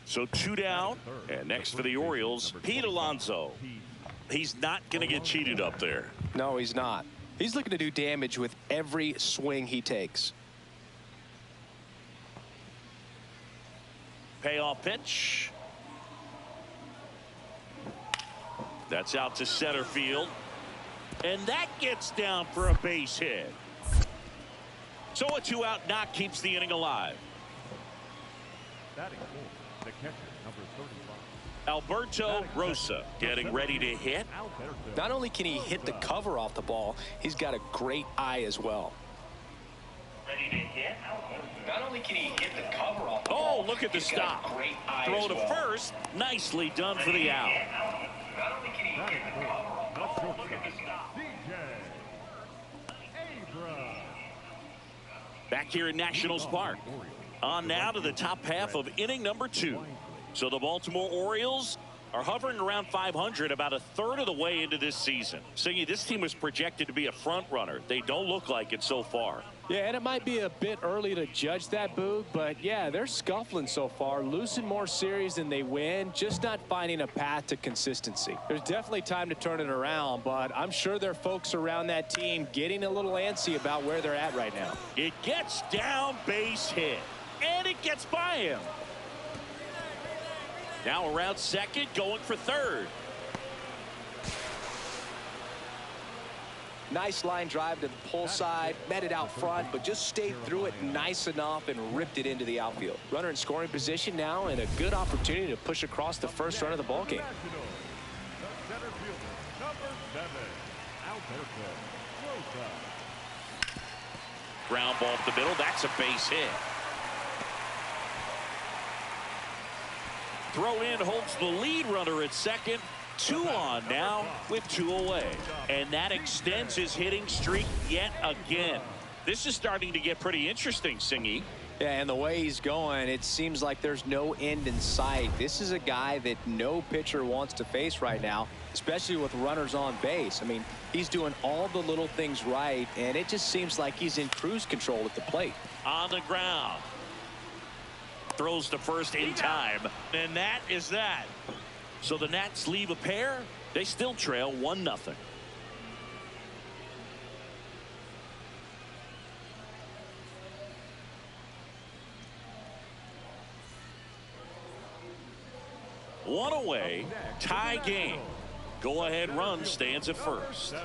So 2 down, and next for the Orioles, Pete Alonso. He's not going to get cheated up there. No, he's not. He's looking to do damage with every swing he takes. Payoff pitch. That's out to center field. And that gets down for a base hit. So a 2-out knock keeps the inning alive. Batting fourth, the catcher, number 35. Alberto Rosa getting ready to hit. Not only can he hit the cover off the ball, he's got a great eye as well. Ready to hit. Not only can he hit the cover off the ball, look at the stop. Throw to first. Nicely done for the out. Not only can he hit the cover off the ball, look at the stop. Back here in Nationals Park. On now to the top half of inning number 2. So the Baltimore Orioles are hovering around 500, about a third of the way into this season. So this team was projected to be a front runner. They don't look like it so far. Yeah, and it might be a bit early to judge that, Boog, but yeah, they're scuffling so far, losing more series than they win, just not finding a path to consistency. There's definitely time to turn it around, but I'm sure there are folks around that team getting a little antsy about where they're at right now. It gets down, base hit, and it gets by him. Now around second, going for third. Nice line drive to the pull side, met it out front, but just stayed through it nice enough and ripped it into the outfield. Runner in scoring position now, and a good opportunity to push across the first run of the ballgame. Ground ball up the middle. That's a base hit. Throw in holds the lead runner at second. 2 on now with 2 away. And that extends his hitting streak yet again. This is starting to get pretty interesting, Singy. Yeah, and the way he's going, it seems like there's no end in sight. This is a guy that no pitcher wants to face right now, especially with runners on base. I mean, he's doing all the little things right, and it just seems like he's in cruise control at the plate. On the ground. Throws to first in time. And that is that. So the Nats leave a pair. They still trail 1-0. One away, tie game. Go ahead run stands at first.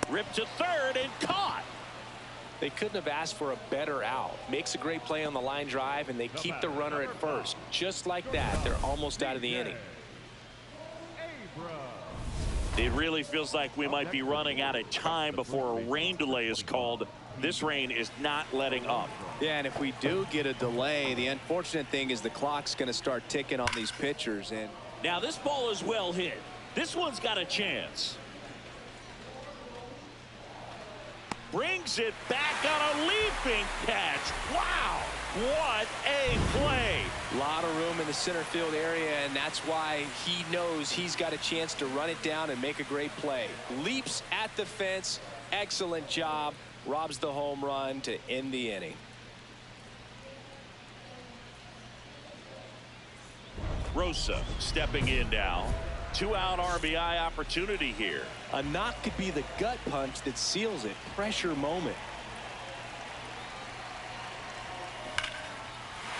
Ripped to third and caught. They couldn't have asked for a better out. Makes a great play on the line drive, and they keep the runner at first. Just like that, they're almost out of the inning. It really feels like we might be running out of time before a rain delay is called. This rain is not letting up. Yeah, and if we do get a delay, the unfortunate thing is the clock's going to start ticking on these pitchers. And now this ball is well hit. This one's got a chance. Brings it back on a leaping catch. Wow, what a play. A lot of room in the center field area, and that's why he knows he's got a chance to run it down and make a great play. Leaps at the fence. Excellent job. Robs the home run to end the inning. Rosa stepping in now. 2-out RBI opportunity here. A knock could be the gut punch that seals it. Pressure moment.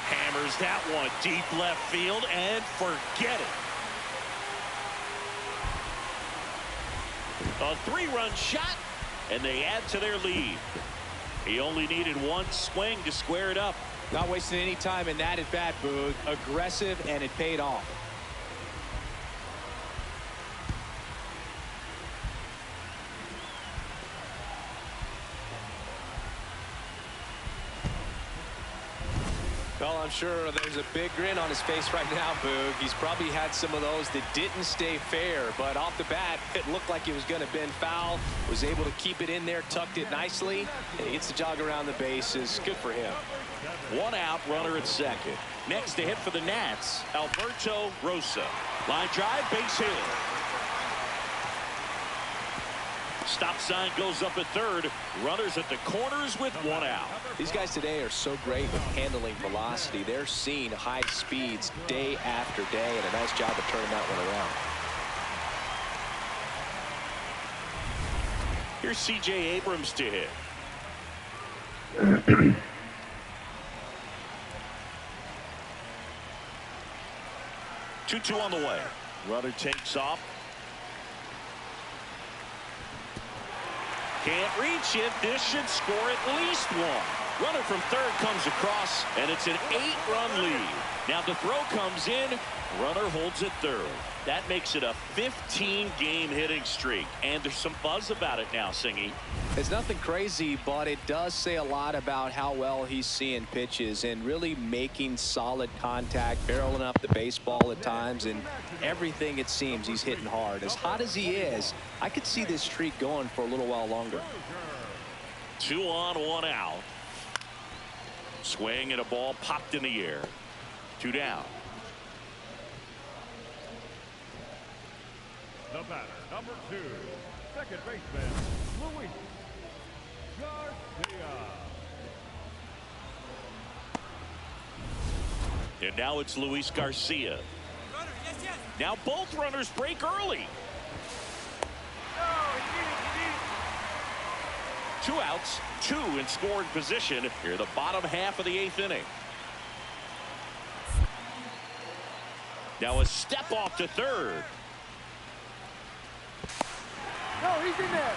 Hammers that one deep left field and forget it. A 3-run shot, and they add to their lead. He only needed one swing to square it up. Not wasting any time in that at bat, Boog. Aggressive, and it paid off. Well, I'm sure there's a big grin on his face right now, Boog. He's probably had some of those that didn't stay fair, but off the bat, it looked like it was going to bend foul. Was able to keep it in there, tucked it nicely, and he gets the jog around the bases. Good for him. 1 out, runner at second. Next to hit for the Nats, Alberto Rosa. Line drive, base hit. Stop sign goes up at third. Runners at the corners with 1 out. These guys today are so great with handling velocity. They're seeing high speeds day after day, and a nice job of turning that one around. Here's C.J. Abrams to hit. 2-2 on the way. Runner takes off. Can't reach it. This should score at least one. Runner from third comes across, and it's an 8-run lead. Now the throw comes in. Runner holds at third. That makes it a 15-game hitting streak. And there's some buzz about it now, Singy. It's nothing crazy, but it does say a lot about how well he's seeing pitches and really making solid contact, barreling up the baseball at times, and everything it seems he's hitting hard. As hot as he is, I could see this streak going for a little while longer. 2 on, 1 out. Swing and a ball popped in the air. 2 down. The batter, number 2, second baseman, Luis Garcia. And now it's Luis Garcia. Runner, yes. Now both runners break early. 2 outs, 2 in scoring position here, the bottom half of the 8th inning. Now a step off to third. No, he's in there.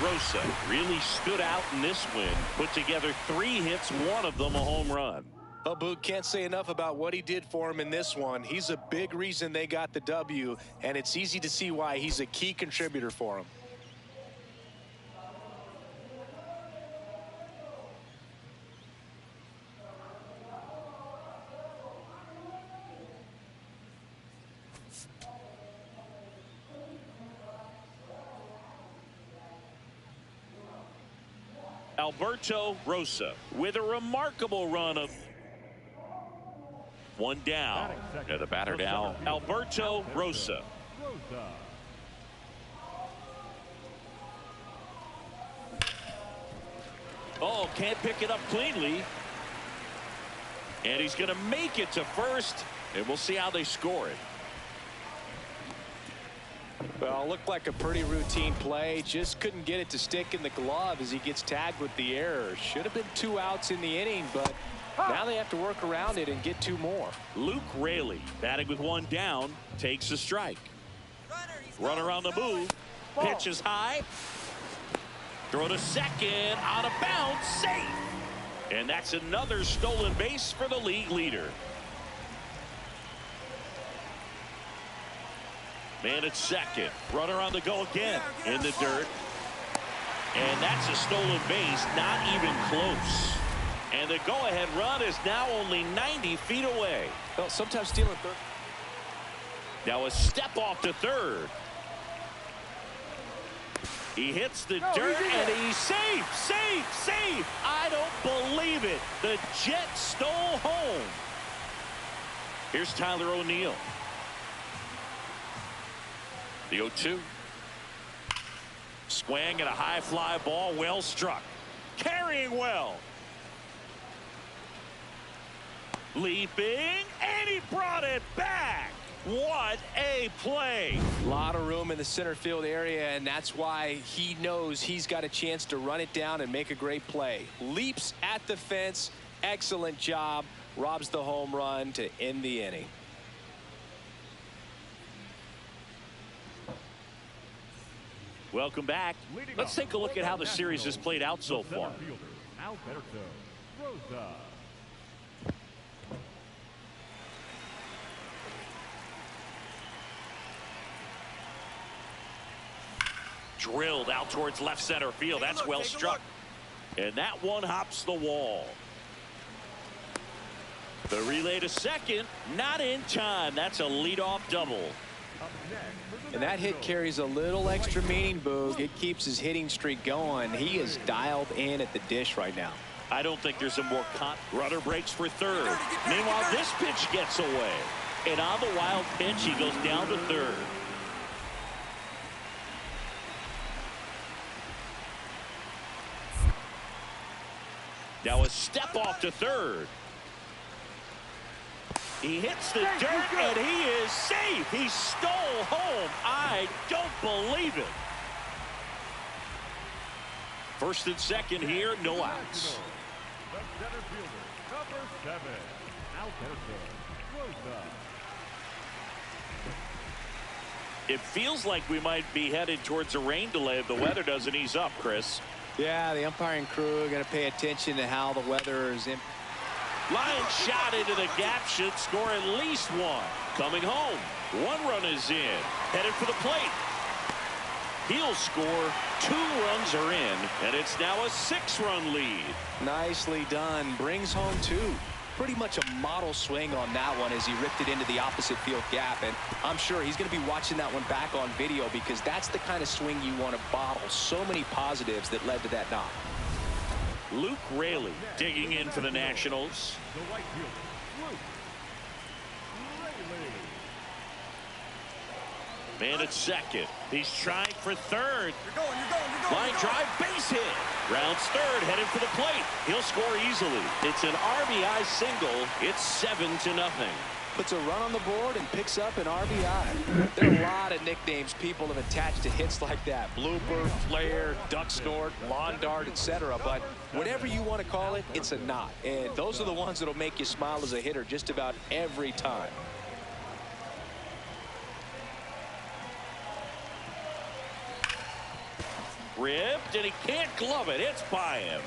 Rosa really stood out in this win. Put together 3 hits, 1 of them a home run. Well, Boog, can't say enough about what he did for him in this one. He's a big reason they got the W, and it's easy to see why he's a key contributor for him. Alberto Rosa with a remarkable run of 1 down. The batter now, Alberto Rosa. Oh, can't pick it up cleanly. And he's going to make it to first, and we'll see how they score it. Well, looked like a pretty routine play. Just couldn't get it to stick in the glove as he gets tagged with the error. Should have been 2 outs in the inning, but now they have to work around it and get 2 more. Luke Raley batting with 1 down takes a strike. Runner on the move. Pitch is high. Throw to second, out of bounds, safe. And that's another stolen base for the league leader. Man at second. Runner on the go again in the dirt. And that's a stolen base, not even close. And the go-ahead run is now only 90 feet away. Well, sometimes stealing third. Now a step off to third. He hits the dirt and he's safe. I don't believe it. The Jets stole home. Here's Tyler O'Neill. The 0-2. Swing and a high fly ball, well struck. Carrying well. Leaping, and he brought it back. What a play. A lot of room in the center field area, and that's why he knows he's got a chance to run it down and make a great play. Leaps at the fence. Excellent job. Robs the home run to end the inning. Welcome back. Let's take a look at how the series has played out so far. Drilled out towards left center field. That's well struck. And that one hops the wall. The relay to second, not in time. That's a leadoff double. And that hit carries a little extra meaning, Boog. It keeps his hitting streak going. He is dialed in at the dish right now. I don't think there's a more runner breaks for third. Meanwhile, this pitch gets away. And on the wild pitch, he goes down to third. Now a step off to third. He hits the dirt, and he is safe. He stole home. I don't believe it. First and second here, no outs. The center fielder, number 7, Alberto Rosa. It feels like we might be headed towards a rain delay if the weather doesn't ease up, Chris. Yeah, the umpiring crew are going to pay attention to how the weather is in. Line shot into the gap, should score at least one. Coming home, one run is in. Headed for the plate. He'll score. 2 runs are in, and it's now a 6-run lead. Nicely done. Brings home 2. Pretty much a model swing on that one as he ripped it into the opposite field gap, and I'm sure he's going to be watching that one back on video because that's the kind of swing you want to bottle. So many positives that led to that knock. Luke Raley digging in for the Nationals. The right fielder, Luke Raley. Man at second. He's trying for third. You're going. Line drive, base hit. Rounds third, headed for the plate. He'll score easily. It's an RBI single. It's 7-0. Puts a run on the board and picks up an RBI. There are a lot of nicknames people have attached to hits like that. Blooper, flare, duck snort, lawn dart, etc. But whatever you want to call it, it's a knot. And those are the ones that'll make you smile as a hitter just about every time. Ripped, and he can't glove it. It's by him.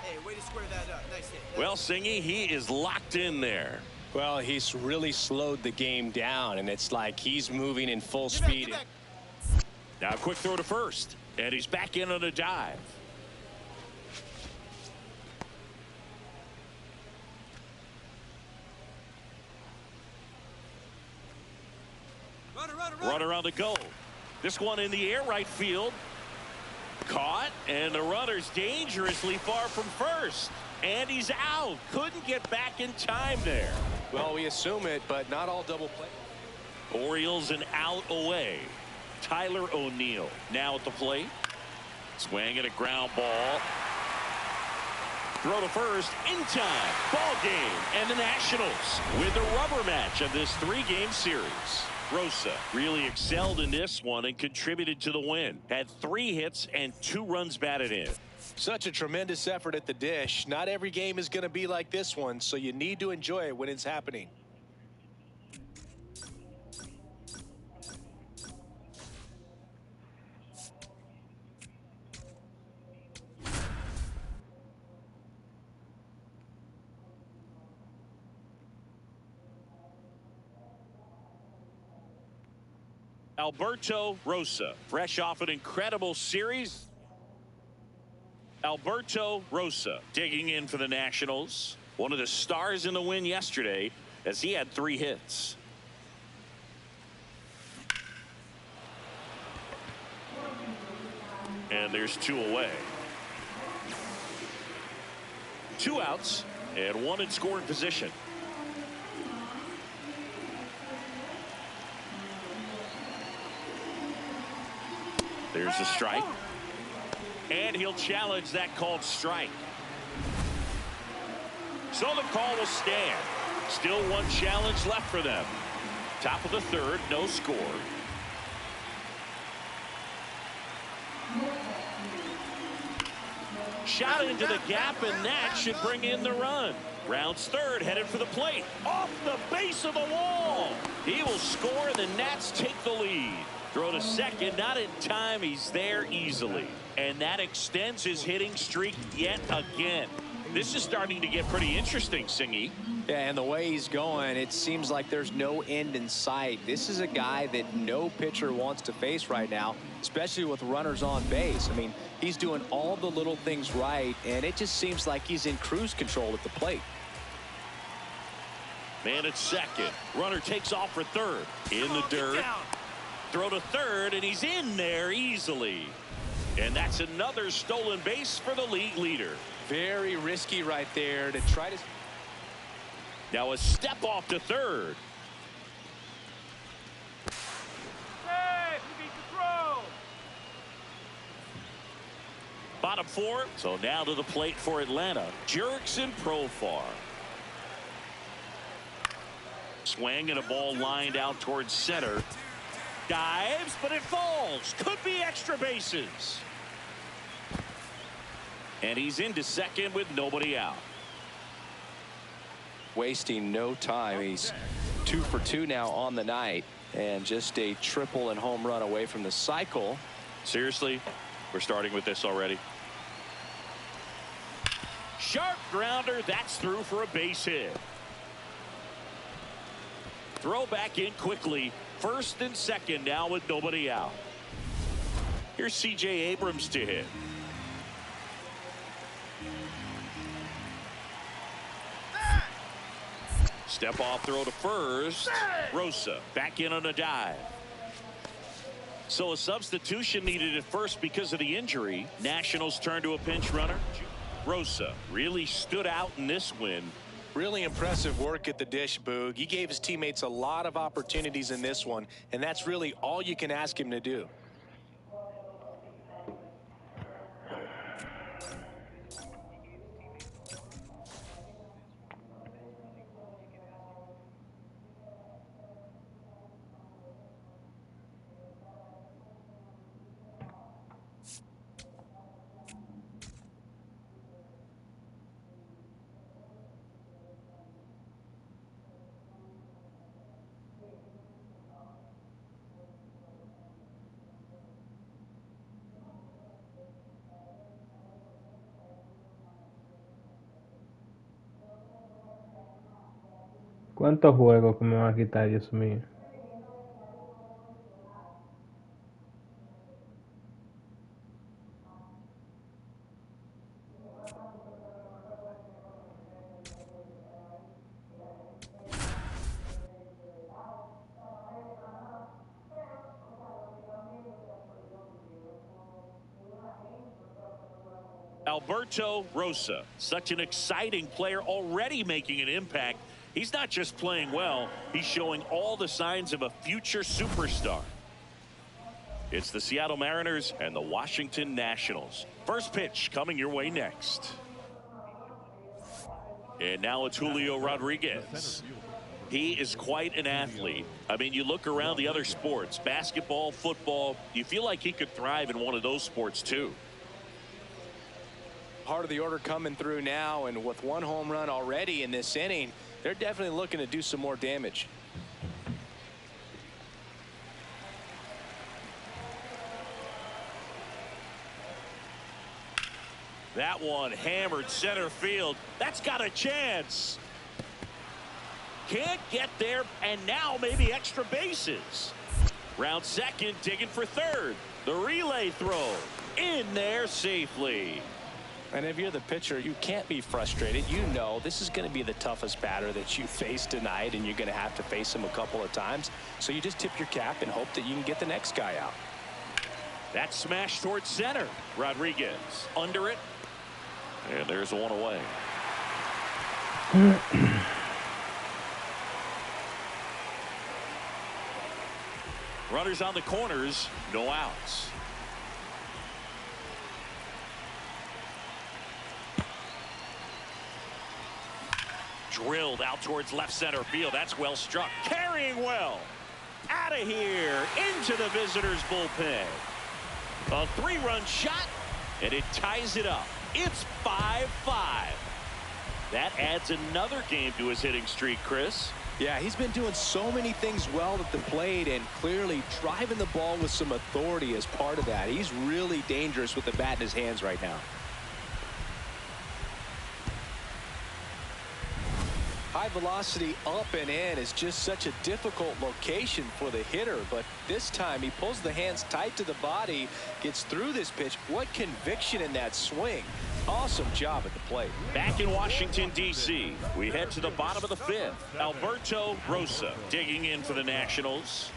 Hey, way to square that up. Nice hit. Well, Singy, he is locked in there. Well, he's really slowed the game down, and it's like he's moving in full speed. Get back. Now a quick throw to first, and he's back in on a dive. Runner on the go. This one in the air, right field. Caught, and the runner's dangerously far from first. And he's out. Couldn't get back in time there. Well, we assume it, but not all double play. Orioles an out away. Tyler O'Neill now at the plate. Swing and a ground ball. Throw to first in time. Ball game. And the Nationals with the rubber match of this 3-game series. Rosa really excelled in this one and contributed to the win. Had 3 hits and 2 runs batted in. Such a tremendous effort at the dish. Not every game is going to be like this one, so you need to enjoy it when it's happening. Alberto Rosa, fresh off an incredible series. Alberto Rosa digging in for the Nationals. One of the stars in the win yesterday as he had 3 hits. And there's 2 away. 2 outs and 1 in scoring position. There's a strike. And he'll challenge that called strike. So the call will stand. Still one challenge left for them. Top of the third, no score. Shot into the gap, and that should bring in the run. Rounds third, headed for the plate. Off the base of the wall. He will score, and the Nats take the lead. Throw to second, not in time. He's there easily. And that extends his hitting streak yet again. This is starting to get pretty interesting, Singy. Yeah, and the way he's going, it seems like there's no end in sight. This is a guy that no pitcher wants to face right now, especially with runners on base. I mean, he's doing all the little things right, and it just seems like he's in cruise control at the plate. Man at second. Runner takes off for third. In the dirt. Throw to third, and he's in there easily. And that's another stolen base for the league leader. Very risky right there to try to... Now a step off to third. Hey, he beat the throw. Bottom four. So now to the plate for Atlanta. Jurickson Profar. Swing and a ball lined out towards center. Dives, but it falls. Could be extra bases. And he's into second with nobody out. Wasting no time. He's 2 for 2 now on the night, and just a triple and home run away from the cycle. Seriously, we're starting with this already. Sharp grounder. That's through for a base hit. Throw back in quickly. First and second now with nobody out. Here's C.J. Abrams to hit. Step off throw to first. Rosa back in on a dive. So a substitution needed at first because of the injury. Nationals turn to a pinch runner. Rosa really stood out in this win. Really impressive work at the dish, Boog. He gave his teammates a lot of opportunities in this one, and that's really all you can ask him to do. ¿Cuántos juegos que me va a quitar, Dios mío? Alberto Rosa, such an exciting player, already making an impact. He's not just playing well, he's showing all the signs of a future superstar. It's the Seattle Mariners and the Washington Nationals. First pitch coming your way next. And now it's Julio Rodriguez. He is quite an athlete. I mean, you look around the other sports, basketball, football, you feel like he could thrive in one of those sports too. Heart of the order coming through now, and with one home run already in this inning, they're definitely looking to do some more damage. That one hammered center field. That's got a chance. Can't get there, and now maybe extra bases. Round second, digging for third. The relay throw in there safely. And if you're the pitcher, you can't be frustrated. You know this is going to be the toughest batter that you face tonight, and you're going to have to face him a couple of times. So you just tip your cap and hope that you can get the next guy out. That smash towards center. Rodriguez under it. And there's one away. Runners on the corners, no outs. drilled out towards left center field. That's well struck. Carrying well. Out of here into the visitors' bullpen. A 3-run shot, and it ties it up. It's 5-5. That adds another game to his hitting streak, Chris. Yeah, he's been doing so many things well at the plate and clearly driving the ball with some authority as part of that. He's really dangerous with the bat in his hands right now. High velocity up and in is just such a difficult location for the hitter, but this time he pulls the hands tight to the body, gets through this pitch. What conviction in that swing. Awesome job at the plate. Back in Washington, D.C., we head to the bottom of the 5th. Alberto Rosa digging in for the Nationals.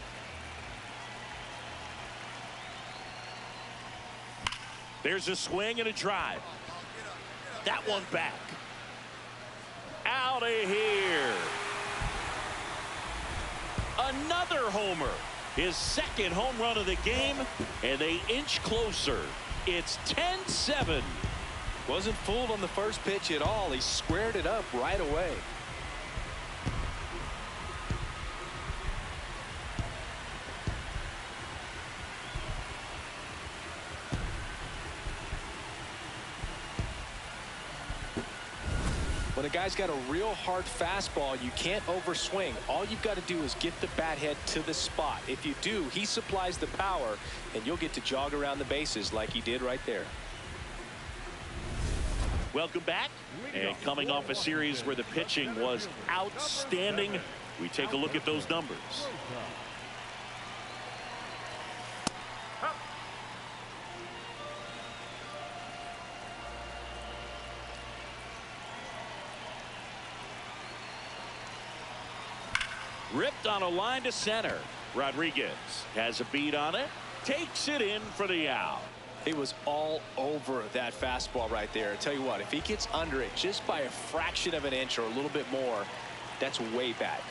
There's a swing and a drive. That one back. Out of here. Another homer. His second home run of the game, and they inch closer. It's 10-7. Wasn't fooled on the first pitch at all. He squared it up right away. When a guy's got a real hard fastball, you can't overswing. All you've got to do is get the bat head to the spot. If you do, he supplies the power, and you'll get to jog around the bases like he did right there. Welcome back. And coming off a series where the pitching was outstanding, we take a look at those numbers. Ripped on a line to center. Rodriguez has a beat on it. Takes it in for the out. He was all over that fastball right there. I tell you what, if he gets under it just by a fraction of an inch or a little bit more, that's way back.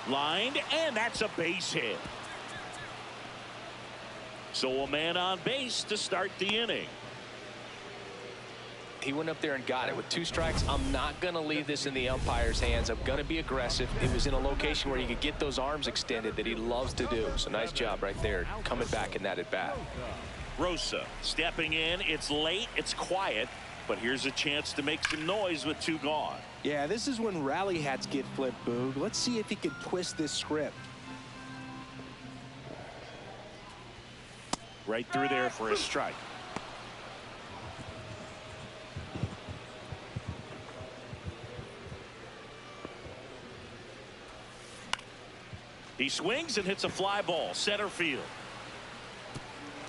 Lined, and that's a base hit. So a man on base to start the inning. He went up there and got it with 2 strikes. I'm not going to leave this in the umpire's hands. I'm going to be aggressive. It was in a location where you could get those arms extended that he loves to do. So nice job right there coming back in that at bat. Rosa stepping in. It's late. It's quiet. But here's a chance to make some noise with 2 gone. Yeah, this is when rally hats get flipped, Boog. Let's see if he can twist this script. Right through there for a strike. He swings and hits a fly ball center field.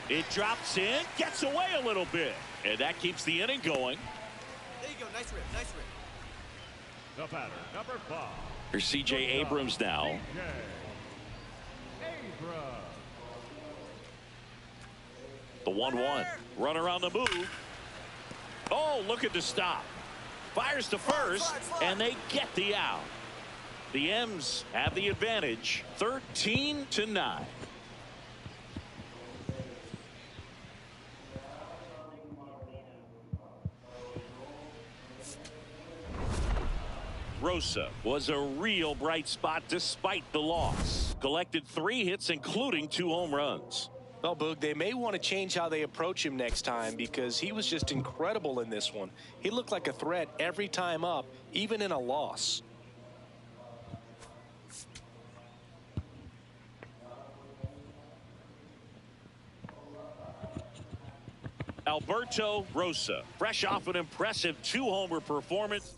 It drops in, gets away a little bit, and that keeps the inning going. There you go. Nice rip. Nice rip. The batter, number 5. Here's C.J. Abrams now. Abrams. The 1-1. Runner on the move. Oh, look at the stop. Fires to first, and they get the out. The M's have the advantage, 13-9. Rosa was a real bright spot despite the loss. Collected 3 hits, including 2 home runs. Well, Boog, they may want to change how they approach him next time because he was just incredible in this one. He looked like a threat every time up, even in a loss. Alberto Rosa, fresh off an impressive 2-homer performance.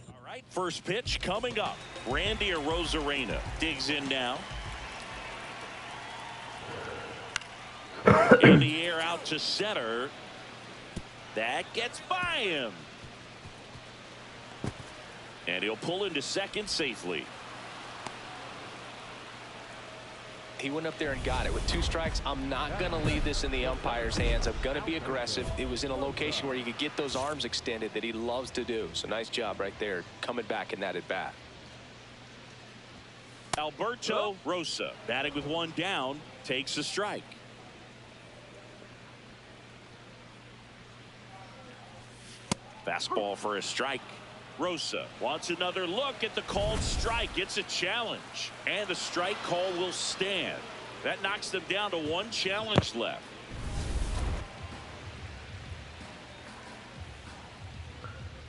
All right, first pitch coming up. Randy Arozarena digs in now. In the air out to center. That gets by him. And he'll pull into second safely. He went up there and got it with 2 strikes. I'm not going to leave this in the umpire's hands. I'm going to be aggressive. It was in a location where you could get those arms extended that he loves to do. So nice job right there coming back in that at bat. Alberto Rosa batting with 1 down takes a strike. Fastball for a strike. Rosa wants another look at the called strike. It's a challenge, and the strike call will stand. That knocks them down to one challenge left.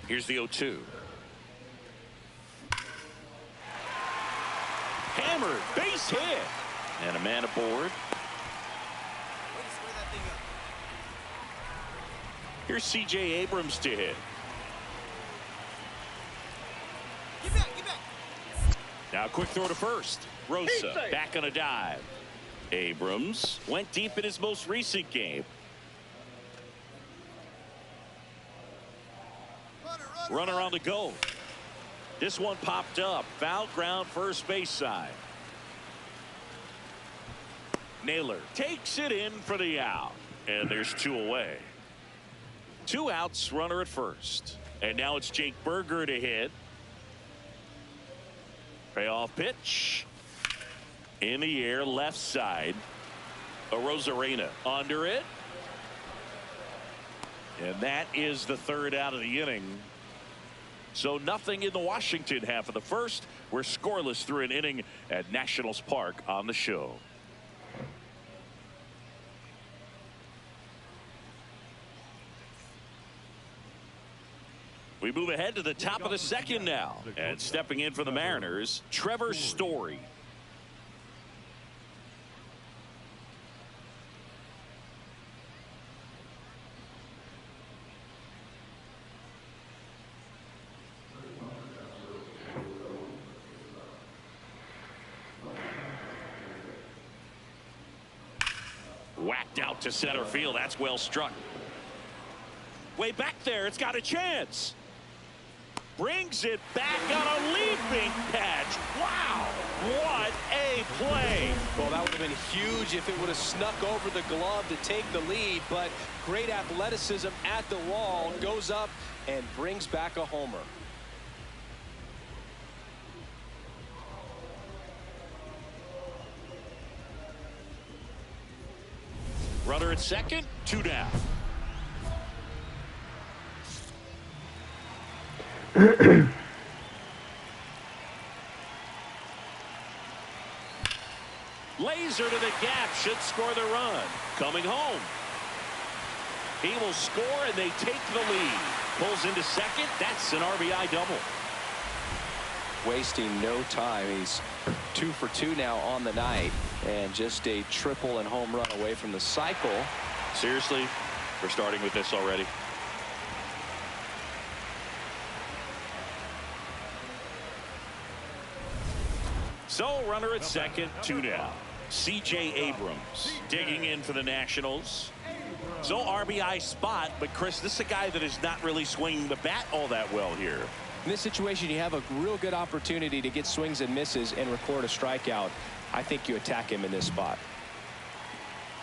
Here's the 0-2. Hammered, base hit, and a man aboard. Here's C.J. Abrams to hit. Get back, get back. Now a quick throw to first. Rosa back on a dive. Abrams went deep in his most recent game. Runner on the go. This one popped up. Foul ground, first base side. Naylor takes it in for the out. And there's two away. Two outs, runner at first. And now it's Jake Berger to hit. Payoff pitch. In the air, left side. Arozarena under it. And that is the third out of the inning. So nothing in the Washington half of the first. We're scoreless through an inning at Nationals Park on the show. We move ahead to the top of the second now. And stepping in for the Mariners, Trevor Story. Whacked out to center field. That's well struck. Way back there. It's got a chance. Brings it back on a leaping catch. Wow. What a play. Well, that would have been huge if it would have snuck over the glove to take the lead. But great athleticism at the wall. Goes up and brings back a homer. Runner at second, two down. Laser to the gap, should score the run. Coming home. He will score and they take the lead. Pulls into second. That's an RBI double. Wasting no time. He's 2 for 2 now on the night, and just a triple and home run away from the cycle. Seriously, we're starting with this already. So runner at second, two down. C.J. Abrams digging in for the Nationals. So RBI spot, but Chris, this is a guy that is not really swinging the bat all that well here. In this situation, you have a real good opportunity to get swings and misses and record a strikeout. I think you attack him in this spot.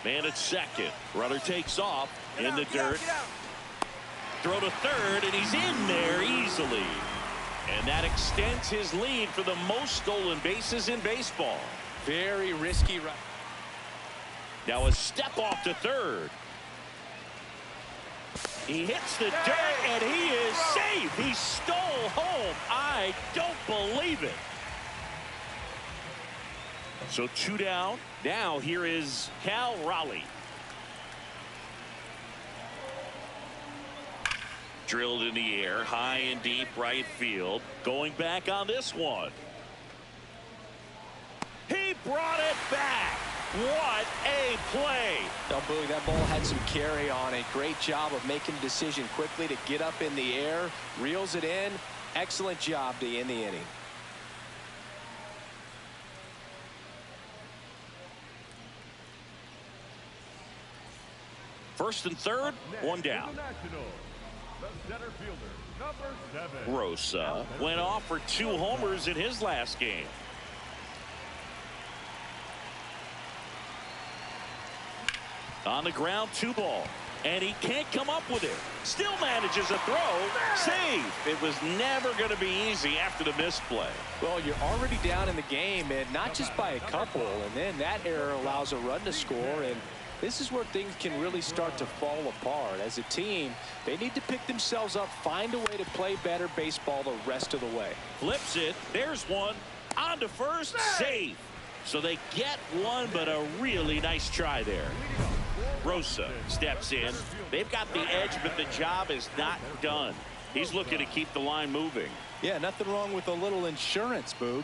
Man at second. Runner takes off in the dirt. Throw to third, and he's in there easily. And that extends his lead for the most stolen bases in baseball. Very risky. Now a step off to third. He hits the dirt, and he is safe. He stole home. I don't believe it. So two down. Now here is Cal Raleigh. Drilled in the air, high and deep right field. Going back on this one. He brought it back. What a play. Now, Boog, that ball had some carry on it. Great job of making a decision quickly to get up in the air. Reels it in. Excellent job to end the inning. First and third, one down. The center fielder, number 7. Rosa went off for 2 homers in his last game. On the ground, 2 ball. And he can't come up with it. Still manages a throw. Safe. It was never going to be easy after the misplay. Well, you're already down in the game, and not just by a couple. And then that error allows a run to score. And This is where things can really start to fall apart. As a team, they need to pick themselves up, find a way to play better baseball the rest of the way. Flips it. There's one. On to first. Safe. So they get one, but a really nice try there. Rosa steps in. They've got the edge, but the job is not done. He's looking to keep the line moving. Yeah, nothing wrong with a little insurance, Boog.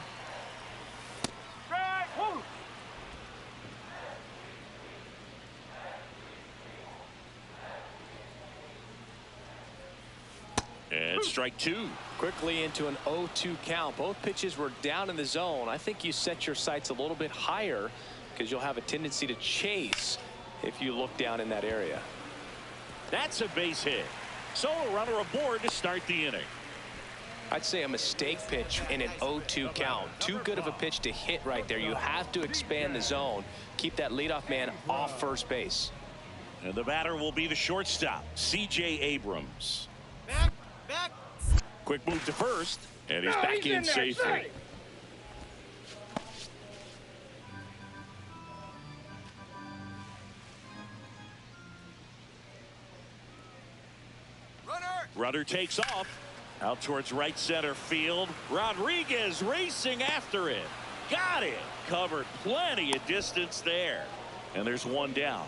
And strike two. Quickly into an 0-2 count. Both pitches were down in the zone. I think you set your sights a little bit higher because you'll have a tendency to chase if you look down in that area. That's a base hit. So a runner aboard to start the inning. I'd say a mistake pitch in an 0-2 count. Too good of a pitch to hit right there. You have to expand the zone. Keep that leadoff man off first base. And the batter will be the shortstop, C.J. Abrams. Back. Quick move to first, and he's back in safely. Runner takes off out towards right center field. Rodriguez racing after it. Got it. Covered plenty of distance there. And there's one down.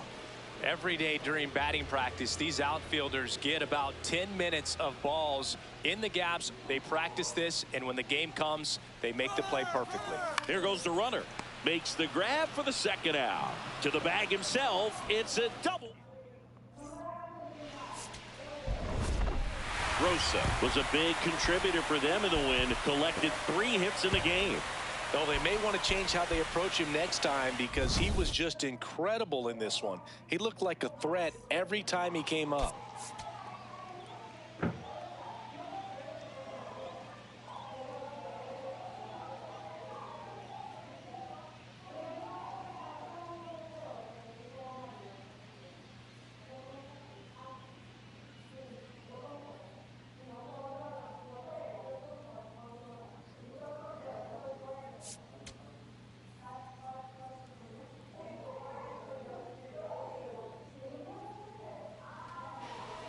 Every day during batting practice, these outfielders get about 10 minutes of balls in the gaps. They practice this, and when the game comes, they make the play perfectly. Here goes the runner. Makes the grab for the second out. To the bag himself. It's a double. Rosa was a big contributor for them in the win. Collected 3 hits in the game. Well, they may want to change how they approach him next time because he was just incredible in this one. He looked like a threat every time he came up.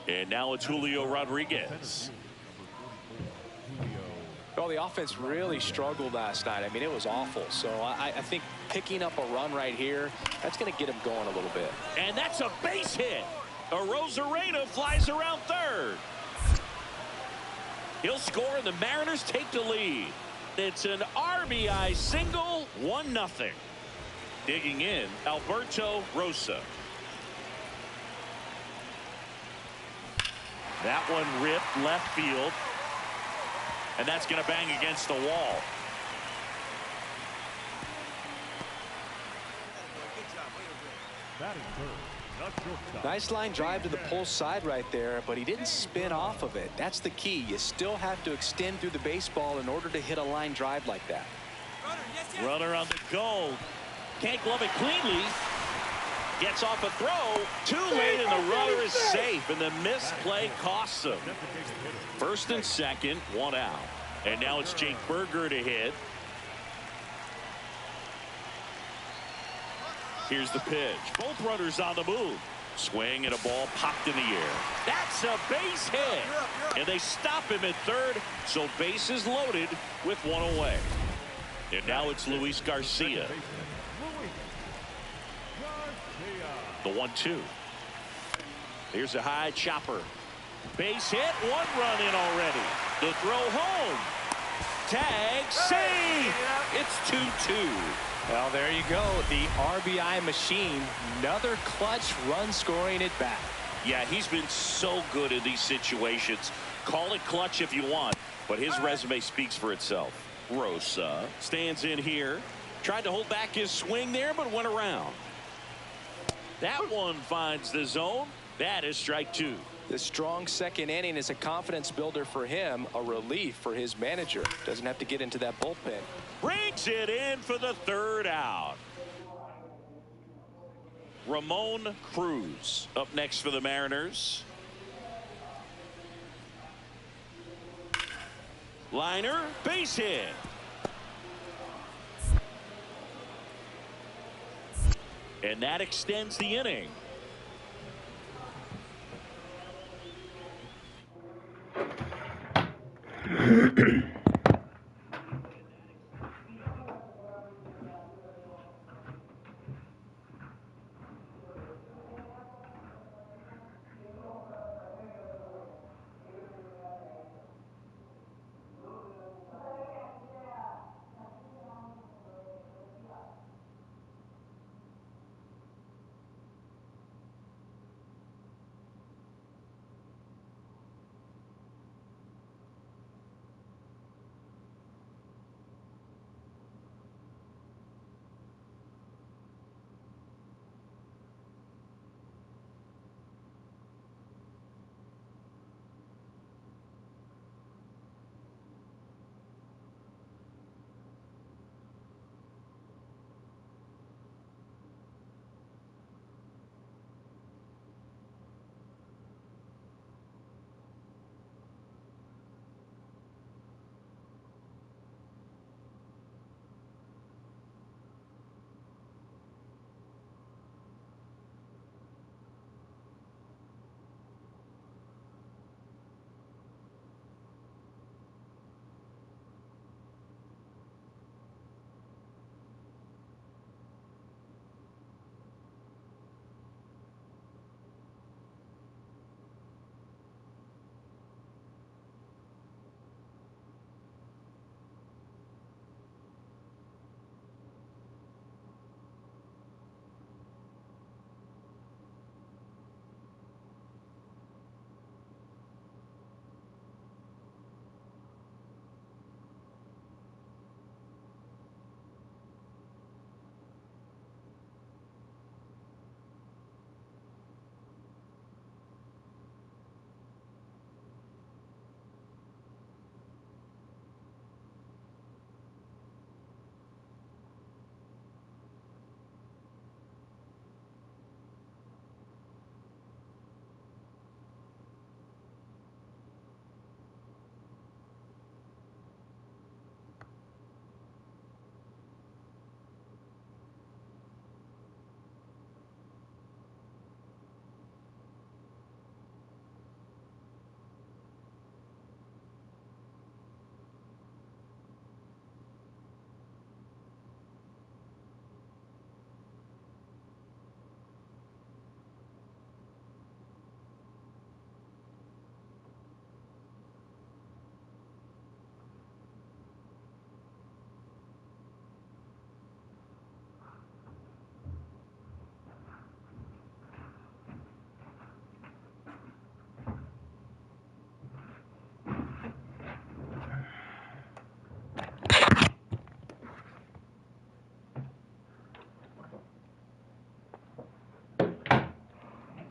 And now it's Julio Rodriguez. Well, the offense really struggled last night. I mean, it was awful. So I think picking up a run right here, that's going to get him going a little bit. And that's a base hit. Arozarena flies around third. He'll score, and the Mariners take the lead. It's an RBI single, 1-0. Digging in, Alberto Rosa. That one ripped left field. And that's going to bang against the wall. Nice line drive to the pull side right there, but he didn't spin off of it. That's the key. You still have to extend through the baseball in order to hit a line drive like that. Runner on the go. Can't glove it cleanly. Gets off a throw. Too late, and the runner is safe, and the misplay costs him. First and second, 1 out. And now it's Jake Berger to hit. Here's the pitch. Both runners on the move. Swing, and a ball popped in the air. That's a base hit. And they stop him at third, so bases loaded with 1 away. And now it's Luis Garcia. The 1-2. Here's a high chopper. Base hit, 1 run in already. The throw home. Tag, save. It's 2-2. Well, there you go. The RBI machine. Another clutch run scoring at bat. Yeah, he's been so good in these situations. Call it clutch if you want, but his resume speaks for itself. Rosa stands in here. Tried to hold back his swing there, but went around. That one finds the zone. That is strike 2. The strong second inning is a confidence builder for him, a relief for his manager. Doesn't have to get into that bullpen. Brings it in for the 3rd out. Ramon Cruz up next for the Mariners. Liner, base hit. And that extends the inning.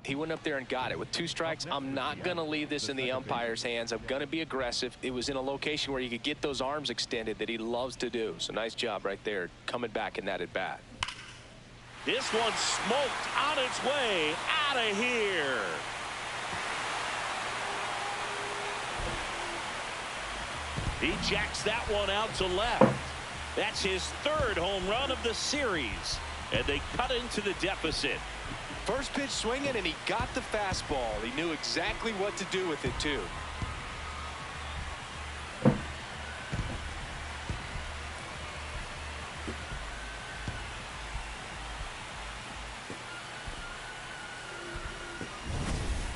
He went up there and got it. With 2 strikes, I'm not going to leave this in the umpire's hands. I'm going to be aggressive. It was in a location where you could get those arms extended that he loves to do. So nice job right there coming back in that at bat. This one smoked on its way out of here. He jacks that one out to left. That's his 3rd home run of the series. And they cut into the deficit. First pitch swinging, and he got the fastball. He knew exactly what to do with it, too.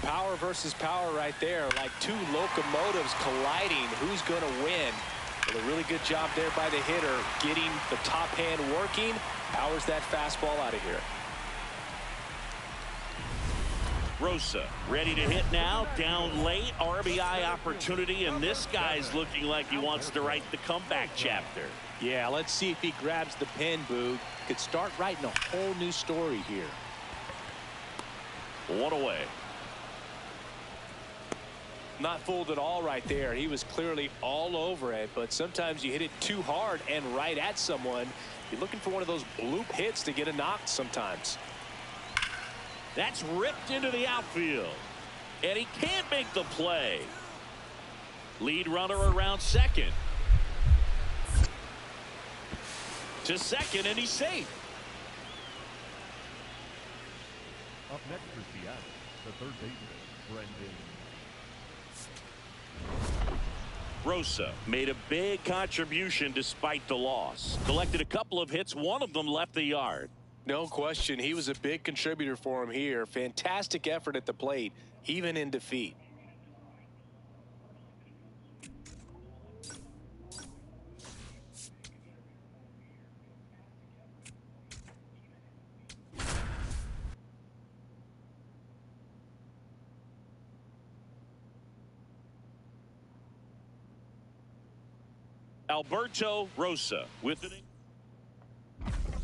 Power versus power right there, like 2 locomotives colliding. Who's going to win? Well, a really good job there by the hitter, getting the top hand working. Powers that fastball out of here. Rosa ready to hit now, down late, RBI opportunity, and this guy's looking like he wants to write the comeback chapter. Yeah, let's see if he grabs the pen, Boog. Could start writing a whole new story here. 1 away. Not fooled at all right there. He was clearly all over it, but sometimes you hit it too hard and right at someone. You're looking for one of those bloop hits to get a knock sometimes. That's ripped into the outfield. And he can't make the play. Lead runner around second. To second, and he's safe. Up next for Seattle, the third baseman, Brendan. Rosa made a big contribution despite the loss. Collected a couple of hits. One of them left the yard. No question, he was a big contributor for him here. Fantastic effort at the plate, even in defeat. Alberto Rosa with it.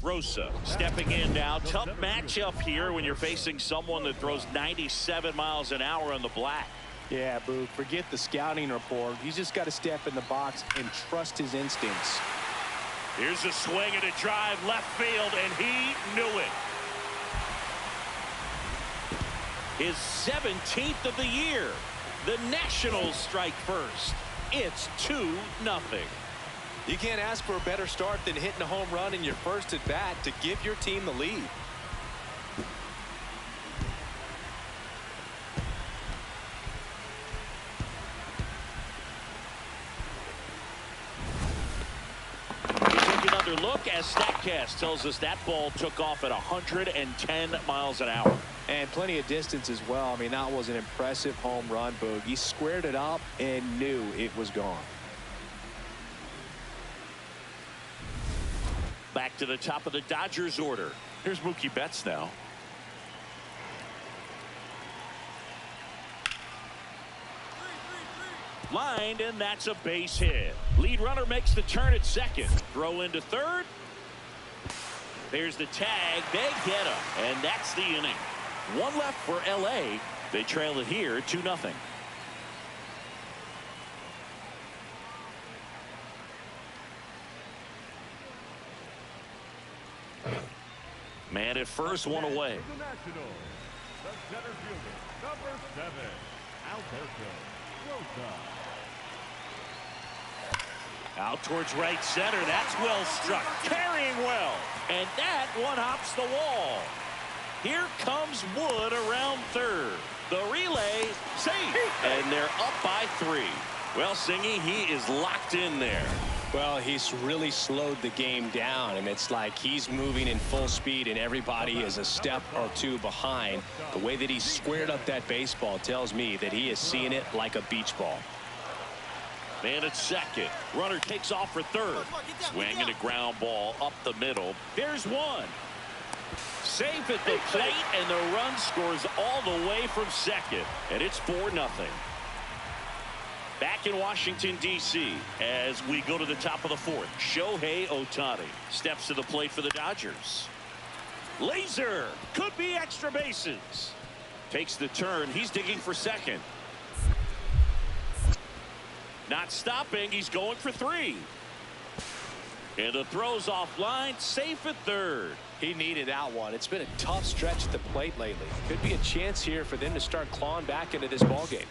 Rosa stepping in now. Tough matchup here when you're facing someone that throws 97 miles an hour on the black. Yeah, Boo, forget the scouting report. He's just got to step in the box and trust his instincts. Here's a swing and a drive left field, and he knew it. His 17th of the year. The Nationals strike first. It's 2-0. You can't ask for a better start than hitting a home run in your first at bat to give your team the lead. We take another look as StatCast tells us that ball took off at 110 miles an hour. And plenty of distance as well. I mean, that was an impressive home run, Boog. He squared it up and knew it was gone. Back to the top of the Dodgers order. Here's Mookie Betts now. Lined, and that's a base hit. Lead runner makes the turn at second. Throw into third. There's the tag. They get him, and that's the inning. One left for L.A. They trail it here 2-0. Man at first, one away. The Nationals, the center fielder, number 7, Alberto Rosa. Out towards right center. That's well struck. Carrying well. And that one hops the wall. Here comes Wood around third. The relay, safe. And they're up by 3. Well, Singy, he is locked in there. Well, he's really slowed the game down, and it's like he's moving in full speed and everybody is a step or two behind. The way that he squared up that baseball tells me that he is seeing it like a beach ball. Man at second. Runner takes off for third. Swing and a ground ball up the middle. There's one. Safe at the plate, and the run scores all the way from second. And it's 4-0. Back in Washington, D.C. as we go to the top of the 4th. Shohei Ohtani steps to the plate for the Dodgers. Laser could be extra bases. Takes the turn. He's digging for second. Not stopping. He's going for 3. And the throw's offline. Safe at third. He needed that one. It's been a tough stretch at the plate lately. Could be a chance here for them to start clawing back into this ballgame.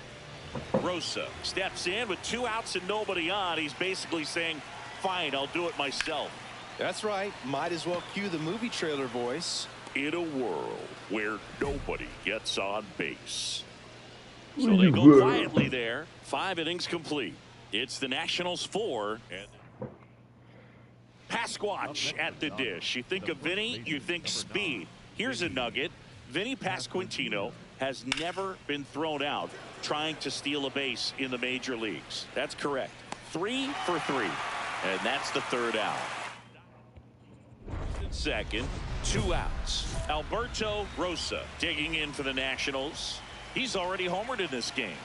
Rosa steps in with 2 outs and nobody on. He's basically saying, fine, I'll do it myself. That's right. Might as well cue the movie trailer voice. In a world where nobody gets on base. So they go quietly there. 5 innings complete. It's the Nationals 4. And Pasquatch at the dish. You think of Vinny, you think speed. Here's a nugget. Vinny Pasquantino has never been thrown out trying to steal a base in the major leagues. That's correct. 3 for 3. And that's the 3rd out. Second, 2 outs. Alberto Rosa digging in for the Nationals. He's already homered in this game.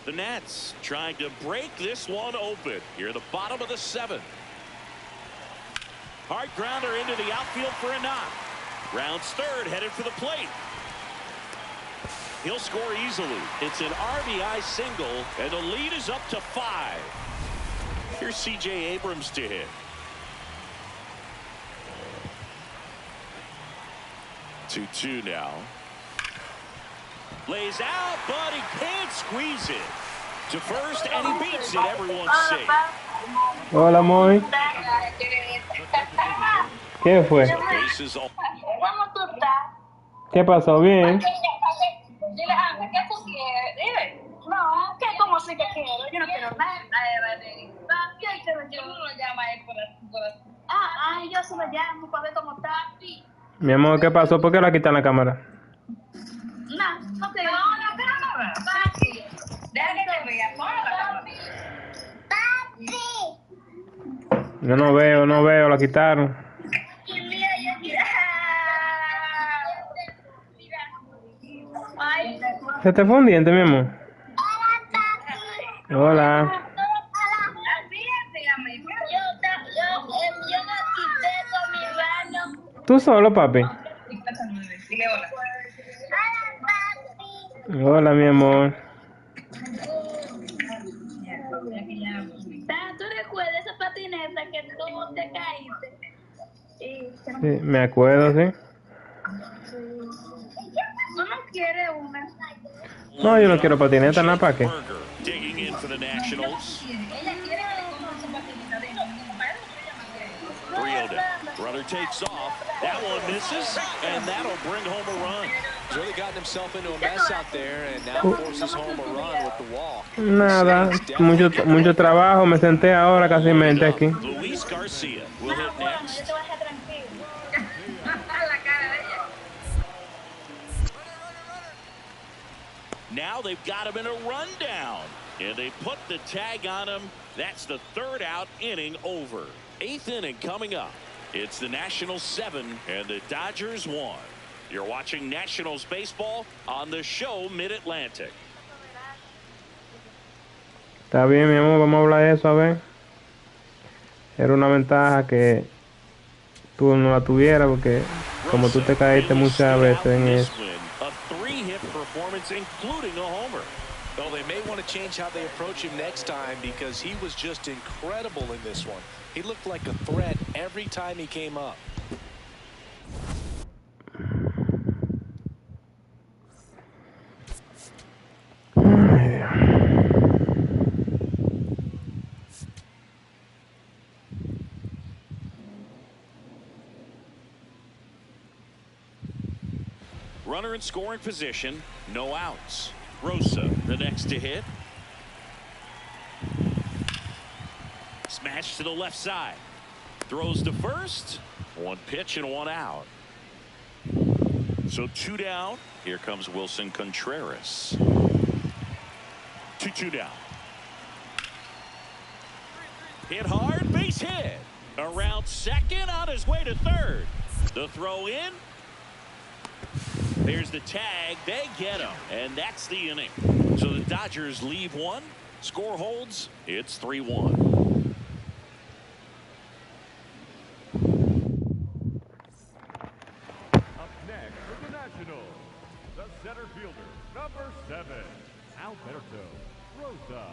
The Nats trying to break this one open here at the bottom of the 7th. Hard grounder into the outfield for a knock. Rounds third, headed for the plate. He'll score easily. It's an RBI single, and the lead is up to 5. Here's C.J. Abrams to hit. 2-2 now. Lays out, but he can't squeeze it. To first, and he beats it. Everyone's safe. Hola, Moy. ¿Qué fue? Bases all. ¿Cómo tú estás? ¿Qué pasó? Bien. Dile, Ángel, ¿qué tú quieres? Dile. No, ¿qué? ¿Cómo sí que quiero? Yo no quiero nada. Papi, ay, pero yo no lo llamo a él por así. Ay, yo se lo llamo para ver cómo está. Mi amor, ¿qué pasó? ¿Por qué la quitan la cámara? No, no te no, cámara. Papi. Deja que te vea. Ponla la cámara. Papi. Yo no veo, la quitaron. Y mira, yo mira. Ay. ¿Se te fue un diente, mi amor? Hola. Yo me quité con mi mano. ¿Tú solo, papi? Hola, mi amor. ¿Tú recuerdas esa patineta que tú te caíste? Sí, me acuerdo, sí. ¿Tú no quieres una? No, yo no quiero patineta, nada, ¿para qué? Digging in for the Nationals. Ella quiere que le compre esa patineta. Dilo, 3-0. Runner takes off. That one misses, and that'll bring home a run. He's really gotten himself into a mess out there, and now forces home a run with the walk. Nada, mucho trabajo. Me senté ahora casi mente aquí. Luis Garcia will hit next. yo te voy a dejar tranquilo. La cara de ella. Now they've got him in a rundown, and they put the tag on him. That's the third out, inning over. Eighth inning coming up. It's the Nationals 7 and the Dodgers 1. You're watching Nationals baseball on the show Mid-Atlantic. Está bien, mi amor, vamos a hablar de eso, a ver. Era una ventaja que tú no la tuvieras porque como tú te caíste muchas veces en eso. A 3-hit performance, including a homer. Well, they may want to change how they approach him next time because he was just incredible in this one. He looked like a threat every time he came up. Runner in scoring position, no outs. Rosa, the next to hit. Smash to the left side. Throws to first. One pitch and one out. So 2 down. Here comes Wilson Contreras. 2-2 down. Hit hard, base hit. Around second, on his way to third. The throw in. There's the tag. They get him, and that's the inning. So the Dodgers leave one. Score holds. It's 3-1. Up next for the Nationals, the center fielder, number 7, Alberto Rosa.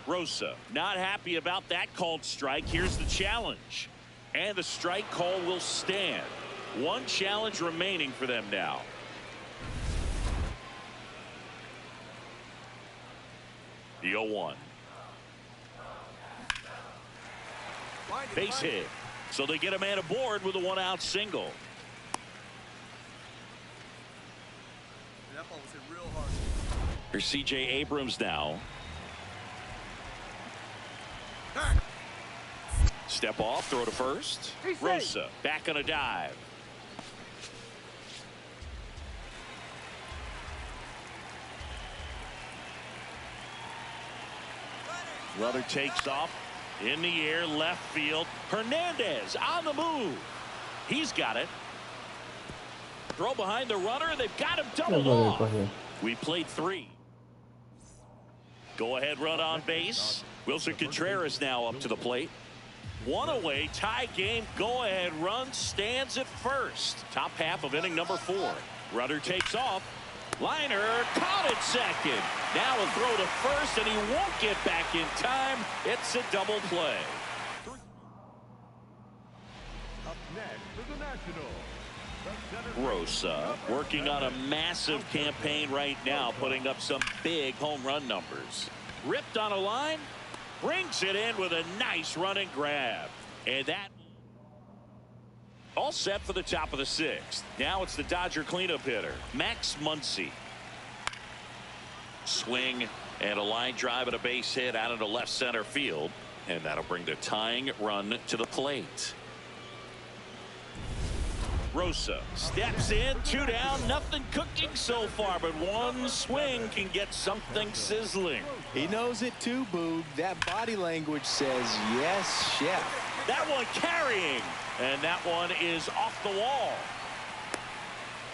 Rosa not happy about that called strike. Here's the challenge. And the strike call will stand. One challenge remaining for them now. The 0-1. Base hit. So they get a man aboard with a 1-out single. Here's C.J. Abrams now. Step off, throw to first. Rosa back on a dive. Runner takes off in the air, left field. Hernandez on the move. He's got it. Throw behind the runner. They've got him doubled off. We played 3. Go ahead run on base. Wilson Contreras now up to the plate. 1 away, tie game, go ahead run stands at first. Top half of inning number 4. Runner takes off. Liner caught at second. Now a throw to first, and he won't get back in time. It's a double play. Up next for the Nationals, the center Rosa working on a massive campaign right now, putting up some big home run numbers. Ripped on a line. Brings it in with a nice running grab. And that all set for the top of the 6th. Now it's the Dodger cleanup hitter, Max Muncy. Swing and a line drive and a base hit out into left center field. And that'll bring the tying run to the plate. Rosa steps in, 2 down, nothing cooking so far, but one swing can get something sizzling. He knows it too, Boog. That body language says yes, chef. That one carrying, and that one is off the wall.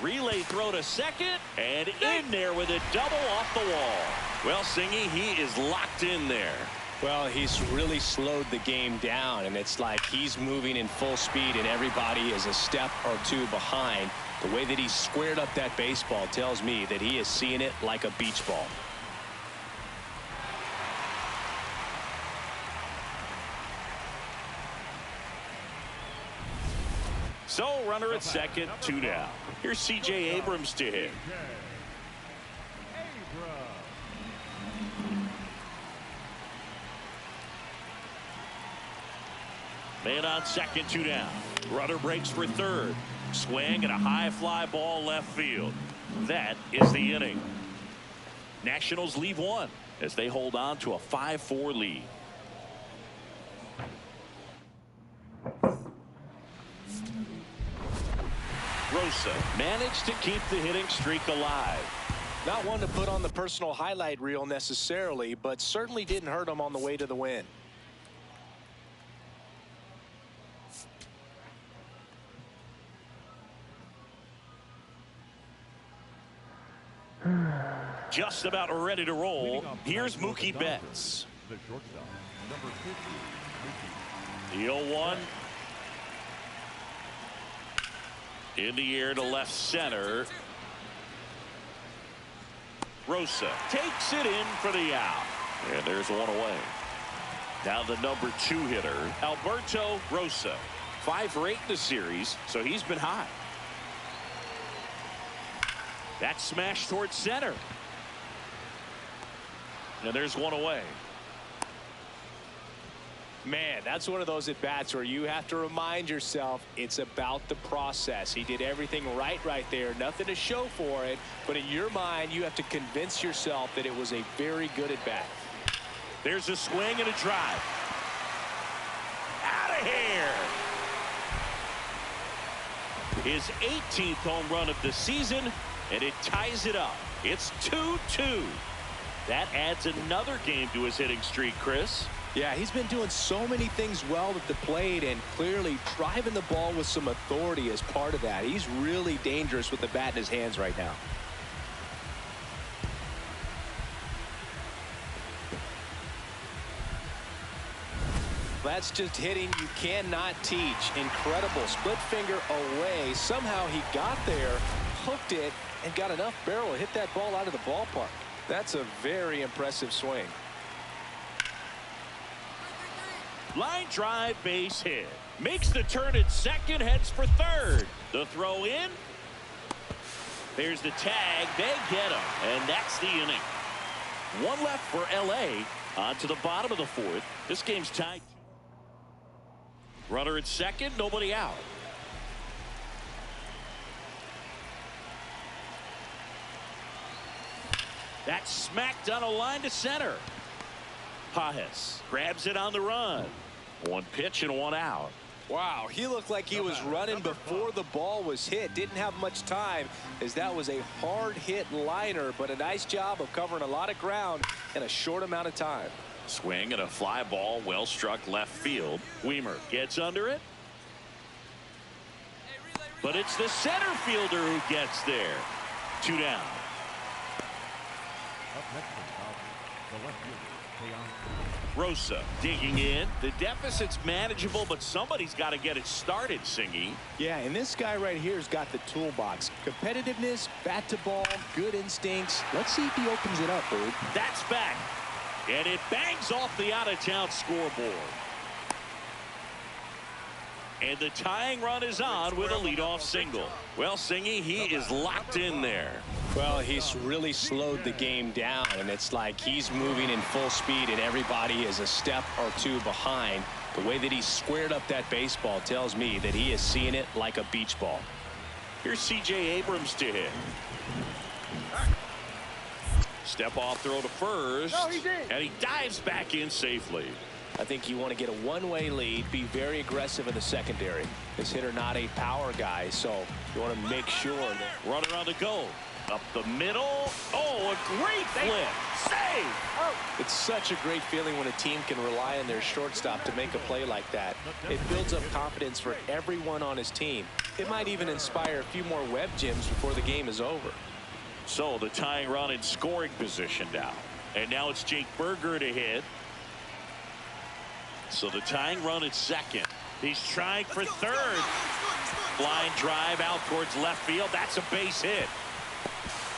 Relay throw to second, and in there with a double off the wall. Well, Singy, he is locked in there. Well, he's really slowed the game down, and it's like he's moving in full speed, and everybody is a step or 2 behind. The way that he squared up that baseball tells me that he is seeing it like a beach ball. So, runner at second, 2 down. Here's C.J. Abrams to hit. Man on second, 2 down. Runner breaks for third. Swing and a high fly ball left field. That is the inning. Nationals leave 1 as they hold on to a 5-4 lead. Rosa managed to keep the hitting streak alive. Not one to put on the personal highlight reel necessarily, but certainly didn't hurt him on the way to the win. Just about ready to roll. Here's Mookie Betts. The shortstop, number 50, The 0-1. In the air to left center. Rosa takes it in for the out. And there's one away. Now the number 2 hitter, Alberto Rosa. 5 for 8 in the series, so he's been hot. That smash towards center. And there's one away. Man, that's one of those at-bats where you have to remind yourself it's about the process. He did everything right there. Nothing to show for it. But in your mind, you have to convince yourself that it was a very good at-bat. There's a swing and a drive. Out of here. His 18th home run of the season, and it ties it up. It's 2-2. That adds another game to his hitting streak, Chris. Yeah, he's been doing so many things well at the plate and clearly driving the ball with some authority as part of that. He's really dangerous with the bat in his hands right now. That's just hitting you cannot teach. Incredible split finger away. Somehow he got there, hooked it, and got enough barrel to hit that ball out of the ballpark. That's a very impressive swing. Line drive, base hit. Makes the turn at second, heads for third. The throw in. There's the tag. They get him, and that's the inning. 1 left for L.A. On to the bottom of the 4th. This game's tied. Runner at second, nobody out. That's smacked on a line to center. Pajes grabs it on the run. 1 pitch and 1 out. Wow, he looked like he was running before the ball was hit. Didn't have much time as that was a hard hit liner, but a nice job of covering a lot of ground in a short amount of time. Swing and a fly ball, well struck left field. Weimer gets under it. But it's the center fielder who gets there. 2 down. up next is the left fielder, Rosa digging in. The deficit's manageable, but somebody's got to get it started, Singy. Yeah, and this guy right here has got the toolbox. Competitiveness, bat to ball, good instincts. Let's see if he opens it up, Bird. That's back. And it bangs off the out-of-town scoreboard. And the tying run is on with a leadoff single. Well, Singy, he is locked in there. Well, he's really slowed the game down, and it's like he's moving in full speed, and everybody is a step or two behind. The way that he squared up that baseball tells me that he is seeing it like a beach ball. Here's C.J. Abrams to hit. Step off throw to first, and he dives back in safely. I think you want to get a one-way lead, be very aggressive in the secondary. This hitter not a power guy, so you want to make sure that runner on the go. Up the middle. Oh, a great flip. Save. It's such a great feeling when a team can rely on their shortstop to make a play like that. It builds up confidence for everyone on his team. It might even inspire a few more web gems before the game is over. So the tying run in scoring position now. And now it's Jake Berger to hit. So the tying run at second. He's trying for third. Line drive out towards left field. That's a base hit.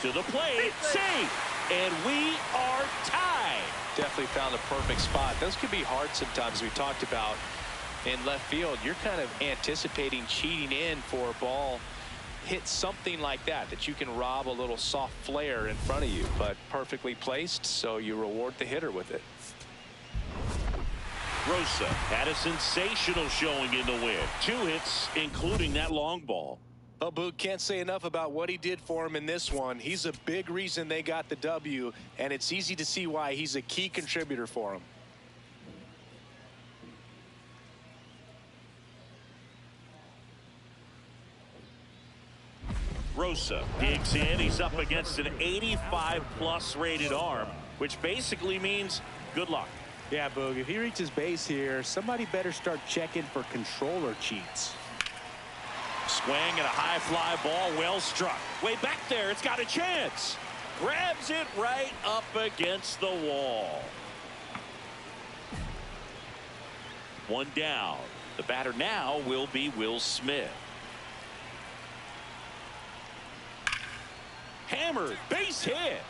To the plate. Safe. And we are tied. Definitely found a perfect spot. Those can be hard sometimes. We talked about in left field. You're kind of anticipating cheating in for a ball. Hit something like that you can rob a little soft flare in front of you, but perfectly placed, so you reward the hitter with it. Rosa had a sensational showing in the win. 2 hits, including that long ball. Well, Boog, can't say enough about what he did for him in this one. He's a big reason they got the W, and it's easy to see why he's a key contributor for him. Rosa digs in. He's up against an 85+ rated arm, which basically means good luck. Yeah, Boog, if he reaches base here, somebody better start checking for controller cheats. Swing and a high fly ball, well struck. Way back there, it's got a chance. Grabs it right up against the wall. 1 down. The batter now will be Will Smith. Hammered, base hit.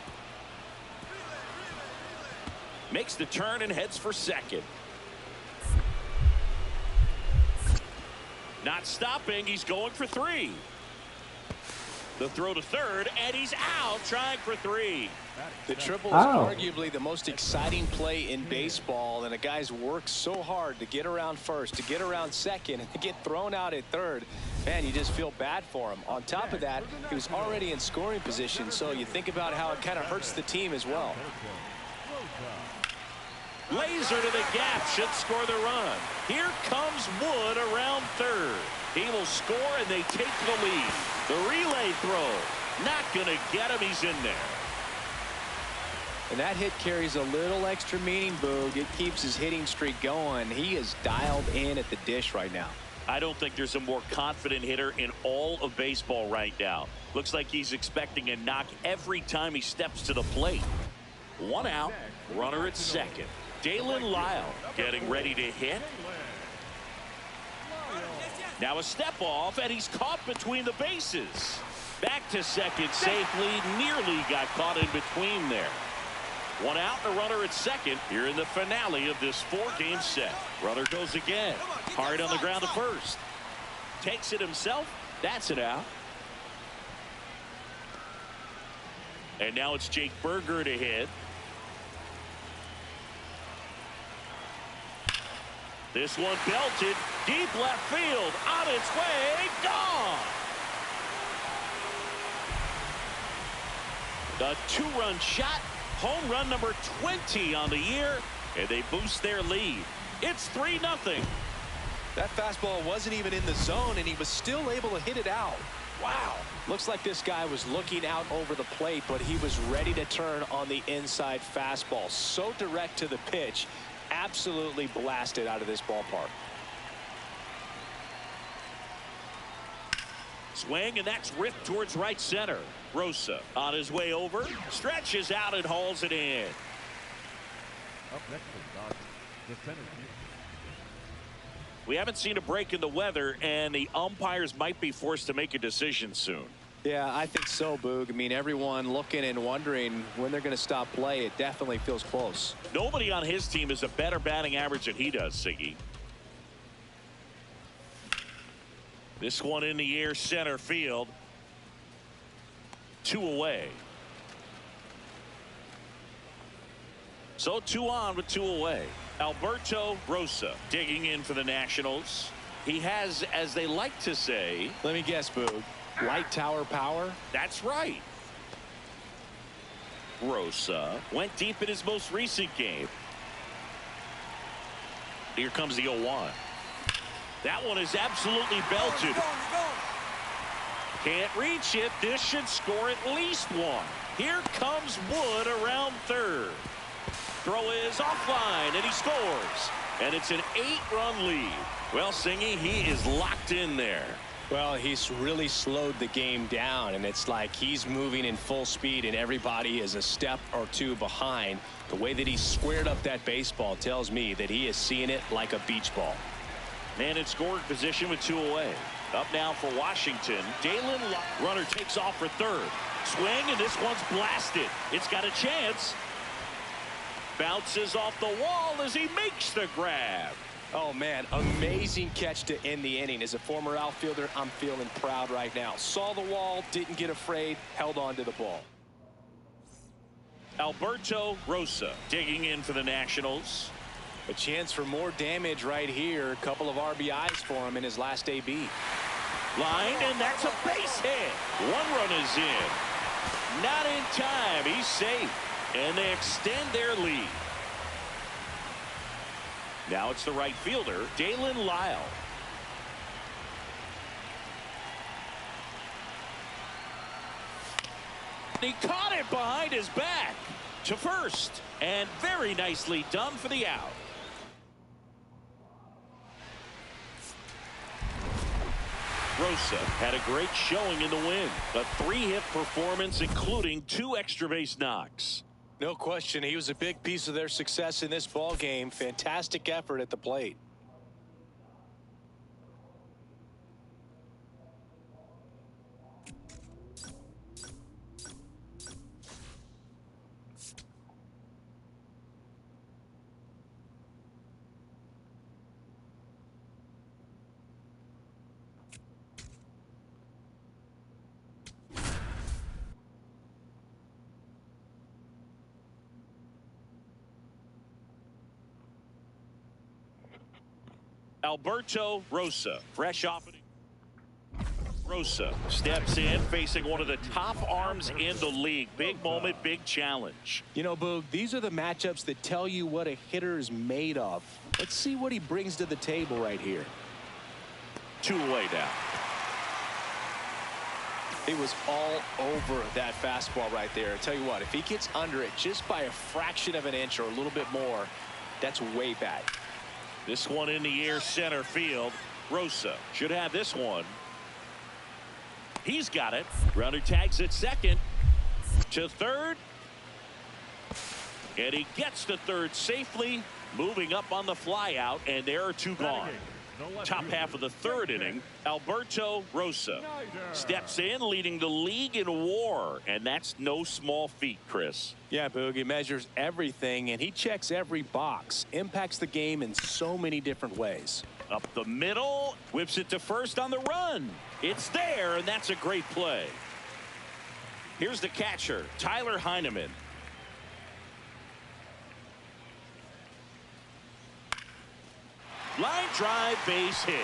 Makes the turn and heads for second. Not stopping, he's going for 3. The throw to third, and he's out trying for 3. The triple is arguably the most exciting play in baseball, and a guy's worked so hard to get around first, to get around second, and to get thrown out at third. Man, you just feel bad for him. On top of that, he was already in scoring position, so you think about how it kind of hurts the team as well. Laser to the gap, should score the run. Here comes Wood around third. He will score, and they take the lead. The relay throw, not going to get him. He's in there. And that hit carries a little extra meaning, Boog. It keeps his hitting streak going. He is dialed in at the dish right now. I don't think there's a more confident hitter in all of baseball right now. Looks like he's expecting a knock every time he steps to the plate. 1 out, runner at second. Dalen Lyle getting ready to hit. Now a step off, and he's caught between the bases. Back to second safely, nearly got caught in between there. 1 out and a runner at second here in the finale of this 4-game set. Runner goes again. Hard on the ground to first. Takes it himself. That's it out. And now it's Jake Berger to hit. This one belted deep left field, on its way, gone. The 2-run shot, home run number 20 on the year, and they boost their lead. It's 3-0. That fastball wasn't even in the zone, and he was still able to hit it out. Wow. Looks like this guy was looking out over the plate, but he was ready to turn on the inside fastball. So direct to the pitch. Absolutely blasted out of this ballpark. Swing, and that's ripped towards right center. Rosa on his way over, stretches out and hauls it in. Up next is Dodgers, the center field. We haven't seen a break in the weather, and the umpires might be forced to make a decision soon. Yeah, I think so, Boog. I mean, everyone looking and wondering when they're going to stop play. It definitely feels close. Nobody on his team has a better batting average than he does, Siggy. This one in the air, center field. 2 away. So 2 on with 2 away. Alberto Rosa digging in for the Nationals. He has, as they like to say, let me guess, Boog, light tower power. That's right. Rosa went deep in his most recent game. Here comes the 0-1. That one is absolutely belted. Can't reach it. This should score at least 1. Here comes Wood around third. Throw is offline, and he scores. And it's an 8-run lead. Well, Singy, he is locked in there. Well, he's really slowed the game down, and it's like he's moving in full speed, and everybody is a step or 2 behind. The way that he squared up that baseball tells me that he is seeing it like a beach ball. Man in scoring position with 2 away. Up now for Washington. Dalen runner takes off for third. Swing, and this one's blasted. It's got a chance. Bounces off the wall as he makes the grab. Oh, man, amazing catch to end the inning. As a former outfielder, I'm feeling proud right now. Saw the wall, didn't get afraid, held on to the ball. Alberto Rosa digging in for the Nationals. A chance for more damage right here. A couple of RBIs for him in his last AB. Line, and that's a base hit. 1 run is in. Not in time. He's safe. And they extend their lead. Now it's the right fielder, Dalen Lyle. He caught it behind his back to first. And very nicely done for the out. Rosa had a great showing in the win. A 3-hit performance, including 2 extra base knocks. No question, he was a big piece of their success in this ball game. Fantastic effort at the plate. Alberto Rosa, fresh off it. Rosa steps in, facing one of the top arms in the league. Big moment, big challenge. You know, Boog, these are the matchups that tell you what a hitter is made of. Let's see what he brings to the table right here. 2 away now. He was all over that fastball right there. I tell you what, if he gets under it just by a fraction of an inch or a little bit more, that's way bad. This one in the air, center field. Rosa should have this one. He's got it. Runner tags at second. To third. And he gets to third safely. Moving up on the fly out. And there are 2 gone. Top half of the 3rd inning. Alberto Rosa steps in, leading the league in WAR. And that's no small feat, Chris. Yeah, Boog, he measures everything, and he checks every box. Impacts the game in so many different ways. Up the middle. Whips it to first on the run. It's there, and that's a great play. Here's the catcher, Tyler Heineman. Line drive, base hit.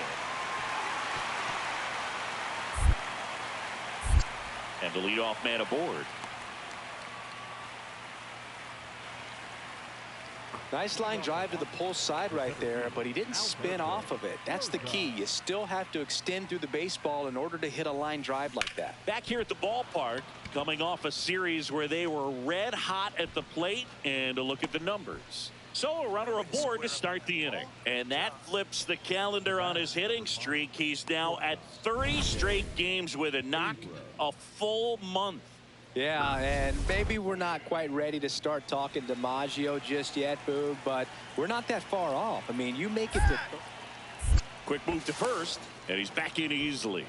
And the leadoff man aboard. Nice line drive to the pull side right there, but he didn't spin off of it. That's the key. You still have to extend through the baseball in order to hit a line drive like that. Back here at the ballpark, coming off a series where they were red hot at the plate, and a look at the numbers. So a runner aboard to start the inning. And that flips the calendar on his hitting streak. He's now at 30 straight games with a knock, a full month. Yeah, and maybe we're not quite ready to start talking DiMaggio just yet, Boog, but we're not that far off. I mean, you make it to... Quick move to first, and he's back in easily.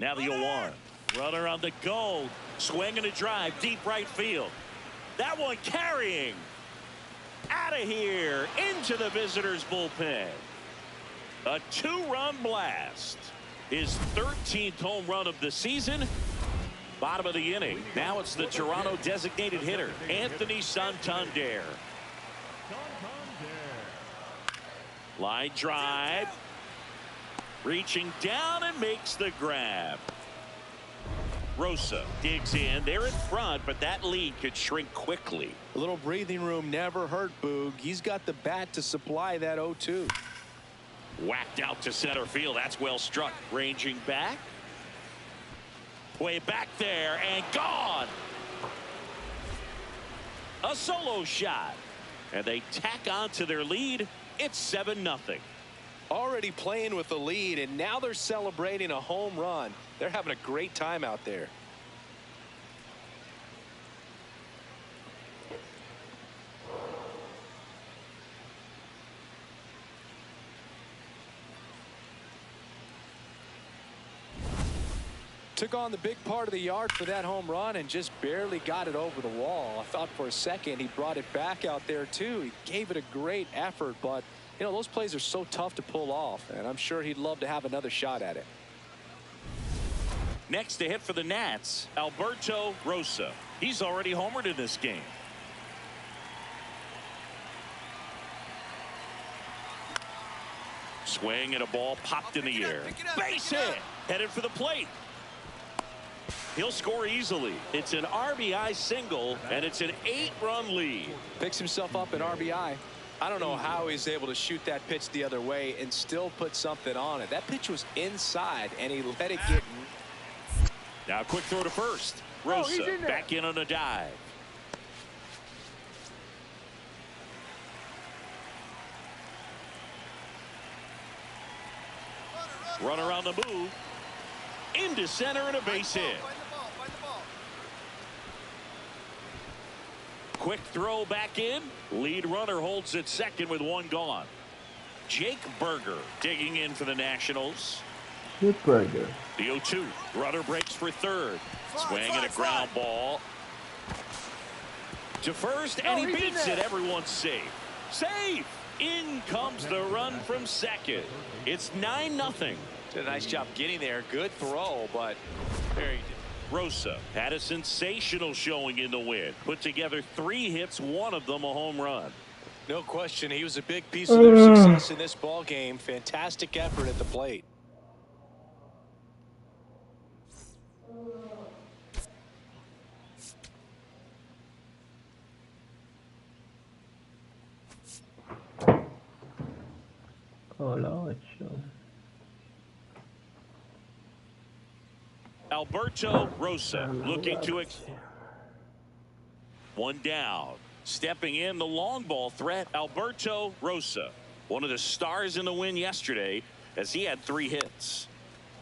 Now the 0-1. Runner on the go. Swing and a drive. Deep right field. That one carrying. Out of here into the visitors' bullpen. A 2-run blast. His 13th home run of the season. Bottom of the inning. Now it's the Toronto designated hitter, Anthony Santander. Line drive. Reaching down and makes the grab. Rosa digs in. They're in front, but that lead could shrink quickly. A little breathing room never hurt Boog. He's got the bat to supply that 0-2. Whacked out to center field. That's well struck. Ranging back. Way back there and gone. A solo shot. And they tack on to their lead. It's 7-0. Already playing with the lead, and now they're celebrating a home run. They're having a great time out there. Took on the big part of the yard for that home run and just barely got it over the wall. I thought for a second he brought it back out there too. He gave it a great effort, but you know, those plays are so tough to pull off, and I'm sure he'd love to have another shot at it. Next to hit for the Nats, Alberto Rosa. He's already homered in this game. Swing and a ball popped in the air. Base hit. Headed for the plate. He'll score easily. It's an RBI single, and it's an 8-run lead. Picks himself up at RBI. I don't know how he's able to shoot that pitch the other way and still put something on it. That pitch was inside, and he let it get. Now, quick throw to first. Rosa back in on a dive. Runner on the move. Into center and a base hit. Quick throw back in. Lead runner holds at second with 1 gone. Jake Berger digging in for the Nationals. Jake Berger. The 0-2. Runner breaks for third. Swing and a ground ball. To first, and he beats it. Everyone's safe. Safe! In comes the run from second. It's 9-0. Did a nice job getting there. Good throw, but very. Rosa had a sensational showing in the win. Put together 3 hits, 1 of them a home run. No question, he was a big piece of their success in this ball game. Fantastic effort at the plate. Alberto Rosa looking to 1 down. Stepping in the long ball threat, Alberto Rosa, one of the stars in the win yesterday, as he had 3 hits.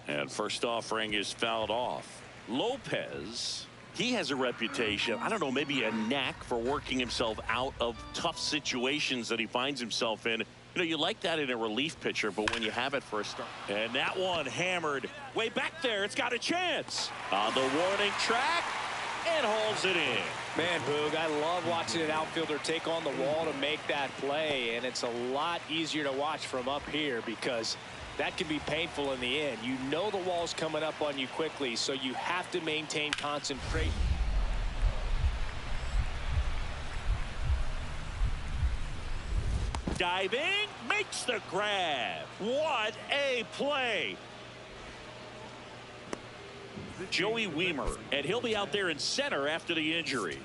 And first offering is fouled off. Lopez, he has a reputation, I don't know, maybe a knack for working himself out of tough situations that he finds himself in. You know, you like that in a relief pitcher, but when you have it for a start. And that one hammered way back there. It's got a chance. On the warning track, and holds it in. Man, Boog, I love watching an outfielder take on the wall to make that play, and it's a lot easier to watch from up here because that can be painful in the end. You know the wall's coming up on you quickly, so you have to maintain concentration. Diving, makes the grab. What a play. Joey Weimer, and he'll be out there in center after the injury.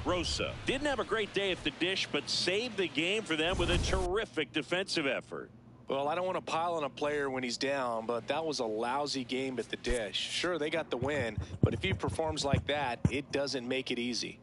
Rosa didn't have a great day at the dish, but saved the game for them with a terrific defensive effort. Well, I don't want to pile on a player when he's down, but that was a lousy game at the dish. Sure, they got the win, but if he performs like that, it doesn't make it easy.